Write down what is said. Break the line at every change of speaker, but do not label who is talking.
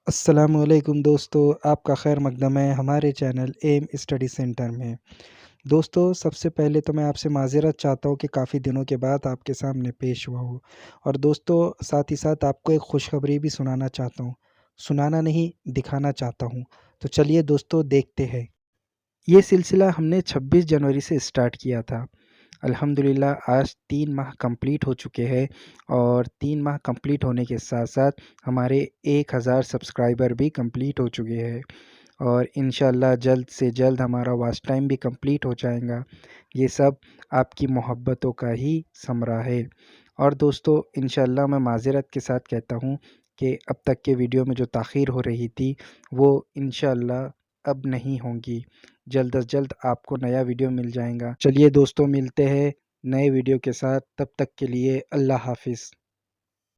السلام علیکم دوستو، آپ کا خیر مقدم ہے ہمارے چینل ایم اسٹڈی سینٹر میں۔ دوستو، سب سے پہلے تو میں آپ سے معذرت چاہتا ہوں کہ کافی دنوں کے بعد آپ کے سامنے پیش ہوا ہوں، اور دوستو ساتھ ہی ساتھ آپ کو ایک خوشخبری بھی سنانا چاہتا ہوں، سنانا نہیں دکھانا چاہتا ہوں۔ تو چلیے دوستو دیکھتے ہیں۔ یہ سلسلہ ہم نے 26 جنوری سے اسٹارٹ کیا تھا۔ الحمدللہ آج 3 ماہ کمپلیٹ ہو چکے ہیں، اور 3 ماہ کمپلیٹ ہونے کے ساتھ ساتھ ہمارے 1000 سبسکرائبر بھی کمپلیٹ ہو چکے ہیں، اور انشاءاللہ جلد سے جلد ہمارا واچ ٹائم بھی کمپلیٹ ہو جائے گا۔ یہ سب آپ کی محبتوں کا ہی ثمرہ ہے۔ اور دوستو انشاءاللہ میں معذرت کے ساتھ کہتا ہوں کہ اب تک کے ویڈیو میں جو تاخیر ہو رہی تھی وہ انشاءاللہ اب نہیں ہوں گی۔ جلد از جلد آپ کو نیا ویڈیو مل جائے گا۔ چلیے دوستو ملتے ہیں نئے ویڈیو کے ساتھ، تب تک کے لیے اللہ حافظ۔